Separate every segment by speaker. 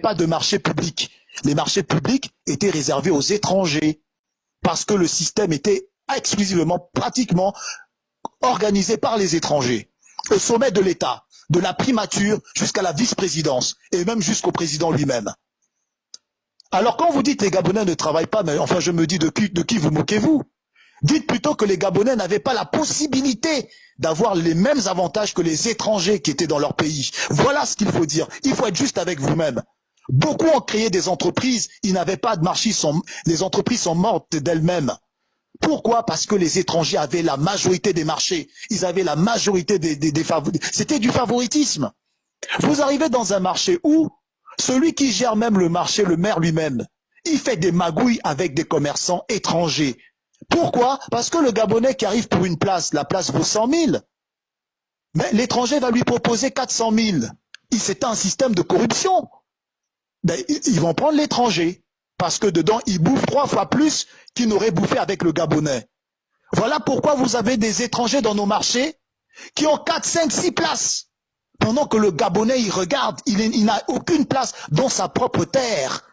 Speaker 1: pas de marché public. Les marchés publics étaient réservés aux étrangers parce que le système était exclusivement, pratiquement organisé par les étrangers. Au sommet de l'État, de la primature jusqu'à la vice-présidence et même jusqu'au président lui-même. Alors quand vous dites les Gabonais ne travaillent pas, mais enfin je me dis de qui vous moquez-vous? Dites plutôt que les Gabonais n'avaient pas la possibilité d'avoir les mêmes avantages que les étrangers qui étaient dans leur pays. Voilà ce qu'il faut dire. Il faut être juste avec vous-même. Beaucoup ont créé des entreprises, ils n'avaient pas de marché, les entreprises sont mortes d'elles-mêmes. Pourquoi? Parce que les étrangers avaient la majorité des marchés. Ils avaient la majorité des favoritismes. C'était du favoritisme. Vous arrivez dans un marché où celui qui gère même le marché, le maire lui-même, il fait des magouilles avec des commerçants étrangers. Pourquoi? Parce que le Gabonais qui arrive pour une place, la place vaut 100 000. Mais l'étranger va lui proposer 400 000. C'est un système de corruption. Ben, ils vont prendre l'étranger. Parce que dedans, ils bouffent 3 fois plus qu'ils n'auraient bouffé avec le Gabonais. Voilà pourquoi vous avez des étrangers dans nos marchés qui ont 4, 5, 6 places. Pendant que le Gabonais, il regarde, il n'a aucune place dans sa propre terre.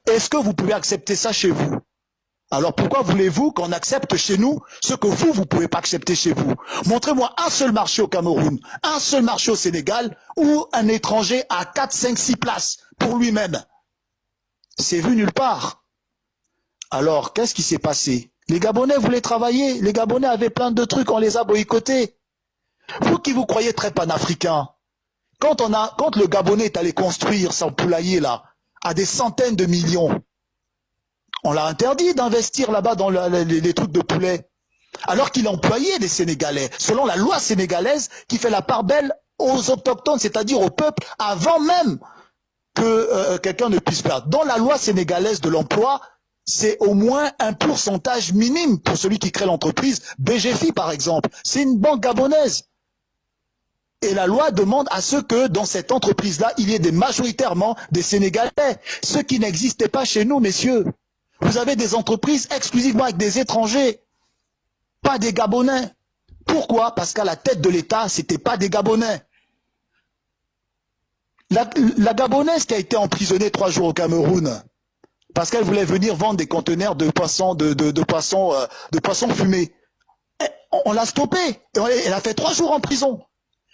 Speaker 1: Est-ce que vous pouvez accepter ça chez vous? Alors pourquoi voulez-vous qu'on accepte chez nous ce que vous ne pouvez pas accepter chez vous? Montrez-moi un seul marché au Cameroun, un seul marché au Sénégal où un étranger a 4, 5, 6 places pour lui-même. C'est vu nulle part. Alors, qu'est-ce qui s'est passé? Les Gabonais voulaient travailler, les Gabonais avaient plein de trucs, on les a boycottés. Vous qui vous croyez très panafricain, quand le Gabonais est allé construire son poulailler là, à des centaines de millions, on l'a interdit d'investir là-bas dans les trucs de poulet. Alors qu'il employait des Sénégalais, selon la loi sénégalaise qui fait la part belle aux autochtones, c'est-à-dire au peuple, avant même que quelqu'un ne puisse perdre. Dans la loi sénégalaise de l'emploi, c'est au moins un pourcentage minime pour celui qui crée l'entreprise. BGFI, par exemple, c'est une banque gabonaise. Et la loi demande à ce que dans cette entreprise-là, il y ait majoritairement des Sénégalais, ce qui n'existait pas chez nous, messieurs. Vous avez des entreprises exclusivement avec des étrangers, pas des Gabonais. Pourquoi? Parce qu'à la tête de l'État, c'était pas des Gabonais. La Gabonaise qui a été emprisonnée 3 jours au Cameroun, parce qu'elle voulait venir vendre des conteneurs de poissons, de poissons fumés. On l'a stoppée. Elle a fait 3 jours en prison.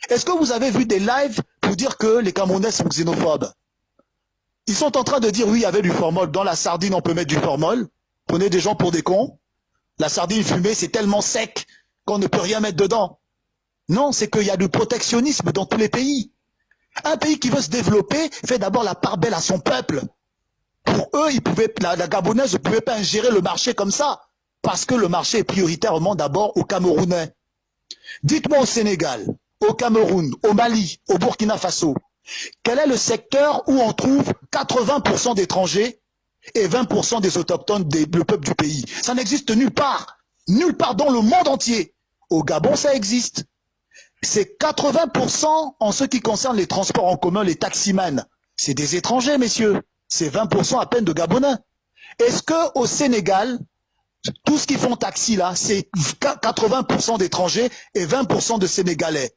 Speaker 1: Est-ce que vous avez vu des lives pour dire que les Camerounais sont xénophobes? Ils sont en train de dire oui, il y avait du formol. Dans la sardine, on peut mettre du formol. Prenez des gens pour des cons. La sardine fumée, c'est tellement sec qu'on ne peut rien mettre dedans. Non, c'est qu'il y a du protectionnisme dans tous les pays. Un pays qui veut se développer fait d'abord la part belle à son peuple. Pour eux, la Gabonaise ne pouvait pas ingérer le marché comme ça, parce que le marché est prioritairement d'abord aux Camerounais. Dites-moi au Sénégal, au Cameroun, au Mali, au Burkina Faso, quel est le secteur où on trouve 80% d'étrangers et 20% des autochtones, le peuple du pays? Ça n'existe nulle part dans le monde entier. Au Gabon, ça existe. C'est 80% en ce qui concerne les transports en commun, les taximans. C'est des étrangers, messieurs. C'est 20% à peine de Gabonais. Est-ce qu'au Sénégal, tout ce qui font taxi là, c'est 80% d'étrangers et 20% de Sénégalais?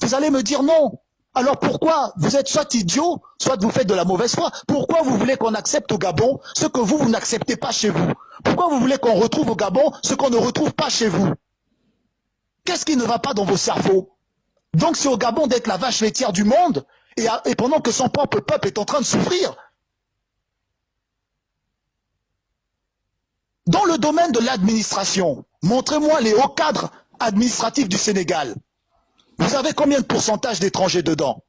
Speaker 1: Vous allez me dire non. Alors pourquoi? Vous êtes soit idiot, soit vous faites de la mauvaise foi. Pourquoi vous voulez qu'on accepte au Gabon ce que vous n'acceptez pas chez vous? Pourquoi vous voulez qu'on retrouve au Gabon ce qu'on ne retrouve pas chez vous? Qu'est-ce qui ne va pas dans vos cerveaux? Donc c'est au Gabon d'être la vache laitière du monde et pendant que son propre peuple est en train de souffrir. Dans le domaine de l'administration, montrez-moi les hauts cadres administratifs du Sénégal. Vous avez combien de pourcentage d'étrangers dedans?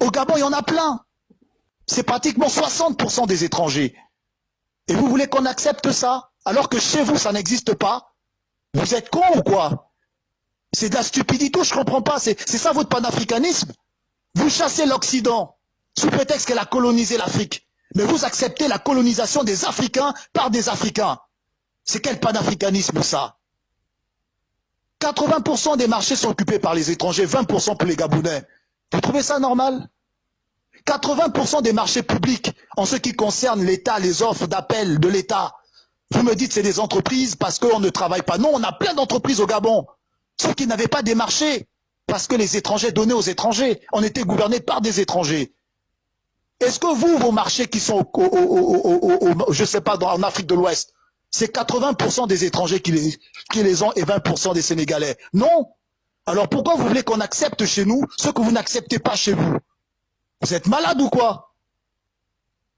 Speaker 1: Au Gabon, il y en a plein. C'est pratiquement 60% des étrangers. Et vous voulez qu'on accepte ça? Alors que chez vous, ça n'existe pas? Vous êtes con ou quoi? C'est de la stupidité, je ne comprends pas. C'est ça votre panafricanisme? Vous chassez l'Occident sous prétexte qu'elle a colonisé l'Afrique. Mais vous acceptez la colonisation des Africains par des Africains. C'est quel panafricanisme ça? 80% des marchés sont occupés par les étrangers, 20% pour les Gabonais. Vous trouvez ça normal? 80% des marchés publics, en ce qui concerne l'État, les offres d'appel de l'État, vous me dites c'est des entreprises parce qu'on ne travaille pas. Non, on a plein d'entreprises au Gabon, sauf qu'ils n'avaient pas des marchés, parce que les étrangers donnaient aux étrangers. On était gouverné par des étrangers. Est-ce que vous, vos marchés qui sont, je sais pas, en Afrique de l'Ouest, c'est 80% des étrangers qui les ont et 20% des Sénégalais? Non. Alors pourquoi vous voulez qu'on accepte chez nous ce que vous n'acceptez pas chez vous? Vous êtes malade ou quoi?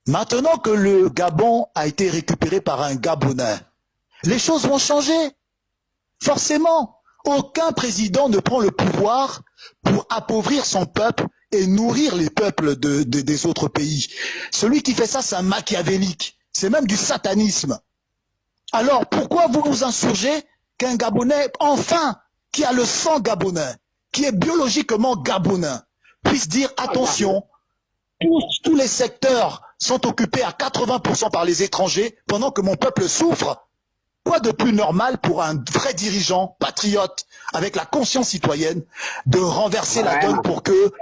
Speaker 1: Maintenant que le Gabon a été récupéré par un Gabonais, les choses vont changer. Forcément. Aucun président ne prend le pouvoir pour appauvrir son peuple et nourrir les peuples des autres pays. Celui qui fait ça, c'est un machiavélique. C'est même du satanisme. Alors, pourquoi vous vous insurgez qu'un Gabonais, enfin, qui a le sang gabonais, qui est biologiquement gabonais, puisse dire attention, tous les secteurs sont occupés à 80% par les étrangers pendant que mon peuple souffre? Quoi de plus normal pour un vrai dirigeant patriote avec la conscience citoyenne de renverser la donne pour que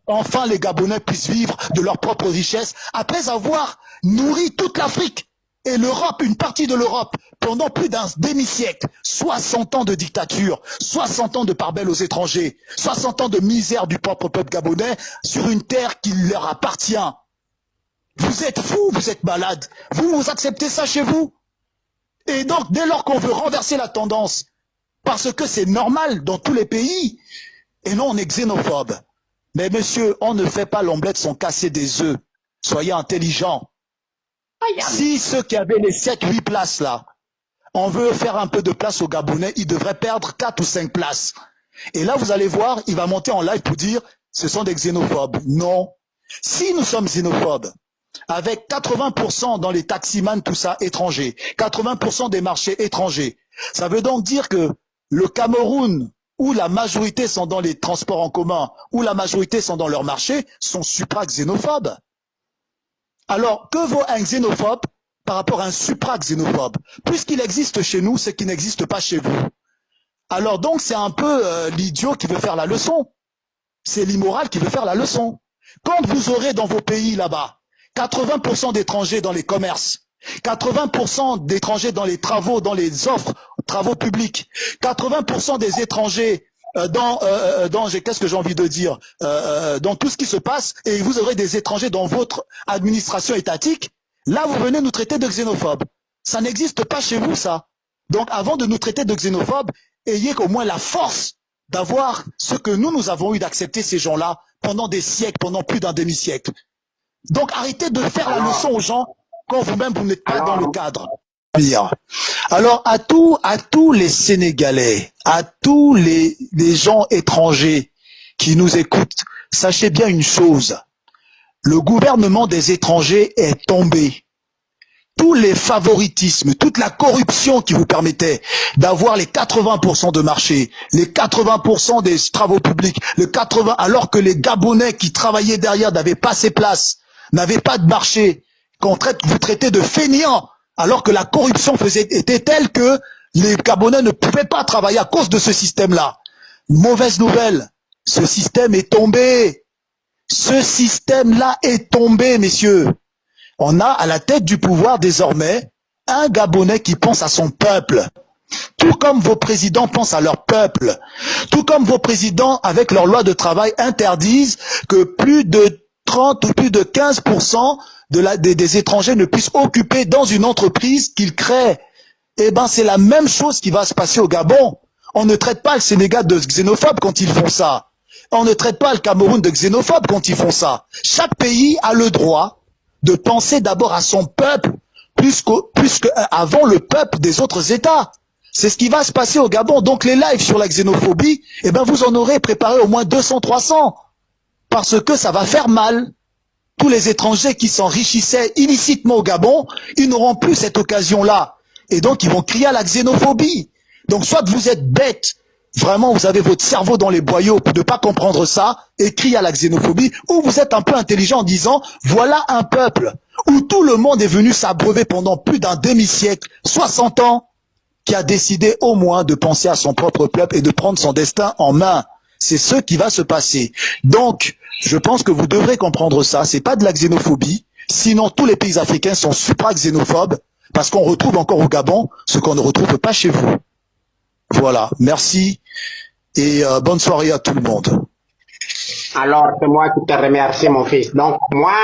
Speaker 1: enfin les Gabonais puissent vivre de leur propre richesse après avoir nourri toute l'Afrique et l'Europe, une partie de l'Europe, pendant plus d'un demi-siècle, 60 ans de dictature, 60 ans de part-belle aux étrangers, 60 ans de misère du propre peuple gabonais sur une terre qui leur appartient. Vous êtes fous, vous êtes malades. Vous acceptez ça chez vous? Et donc, dès lors qu'on veut renverser la tendance, parce que c'est normal dans tous les pays, et non, on est xénophobe. Mais monsieur, on ne fait pas l'omelette sans casser des œufs. Soyez intelligents. Si ceux qui avaient les 7-8 places là, on veut faire un peu de place aux Gabonais, ils devraient perdre 4 ou 5 places. Et là, vous allez voir, il va monter en live pour dire, ce sont des xénophobes. Non. Si nous sommes xénophobes, avec 80% dans les taximans, tout ça, étrangers, 80% des marchés étrangers. Ça veut donc dire que le Cameroun, où la majorité sont dans les transports en commun, où la majorité sont dans leurs marchés, sont supra-xénophobes. Alors, que vaut un xénophobe par rapport à un supra-xénophobe? Puisqu'il existe chez nous, c'est qu'il n'existe pas chez vous. Alors donc, c'est un peu l'idiot qui veut faire la leçon. C'est l'immoral qui veut faire la leçon. Quand vous aurez dans vos pays là-bas 80% d'étrangers dans les commerces, 80% d'étrangers dans les travaux, dans les offres, travaux publics, 80% des étrangers dans qu'est-ce que j'ai envie de dire, dans tout ce qui se passe, et vous aurez des étrangers dans votre administration étatique, là vous venez nous traiter de xénophobes. Ça n'existe pas chez vous ça. Donc avant de nous traiter de xénophobes, ayez au moins la force d'avoir ce que nous avons eu d'accepter ces gens-là pendant des siècles, pendant plus d'un demi-siècle. Donc arrêtez de faire la leçon aux gens quand vous-même vous n'êtes pas dans le cadre. Alors à tous les Sénégalais, à tous les gens étrangers qui nous écoutent, sachez bien une chose, le gouvernement des étrangers est tombé. Tous les favoritismes, toute la corruption qui vous permettait d'avoir les 80% de marché, les 80% des travaux publics, le 80%, alors que les Gabonais qui travaillaient derrière n'avaient pas ces places, n'avaient pas de marché, vous traitez de fainéants, alors que la corruption était telle que les Gabonais ne pouvaient pas travailler à cause de ce système-là. Mauvaise nouvelle, ce système est tombé. Ce système-là est tombé, messieurs. On a à la tête du pouvoir désormais un Gabonais qui pense à son peuple. Tout comme vos présidents pensent à leur peuple. Tout comme vos présidents, avec leur loi de travail, interdisent que plus de 30 ou plus de 15% des étrangers ne puissent occuper dans une entreprise qu'ils créent. Eh ben, c'est la même chose qui va se passer au Gabon. On ne traite pas le Sénégal de xénophobe quand ils font ça. On ne traite pas le Cameroun de xénophobe quand ils font ça. Chaque pays a le droit de penser d'abord à son peuple, plus qu'avant le peuple des autres États. C'est ce qui va se passer au Gabon. Donc les lives sur la xénophobie, eh ben vous en aurez préparé au moins 200, 300. Parce que ça va faire mal. Tous les étrangers qui s'enrichissaient illicitement au Gabon, ils n'auront plus cette occasion-là. Et donc ils vont crier à la xénophobie. Donc soit vous êtes bête, vraiment vous avez votre cerveau dans les boyaux pour ne pas comprendre ça, et crier à la xénophobie, ou vous êtes un peu intelligent en disant, voilà un peuple où tout le monde est venu s'abreuver pendant plus d'un demi-siècle, 60 ans, qui a décidé au moins de penser à son propre peuple et de prendre son destin en main. C'est ce qui va se passer. Donc, je pense que vous devrez comprendre ça. C'est pas de la xénophobie. Sinon, tous les pays africains sont supra-xénophobes parce qu'on retrouve encore au Gabon ce qu'on ne retrouve pas chez vous. Voilà. Merci et bonne soirée à tout le monde.
Speaker 2: Alors, c'est moi qui te remercie, mon fils. Donc, moi,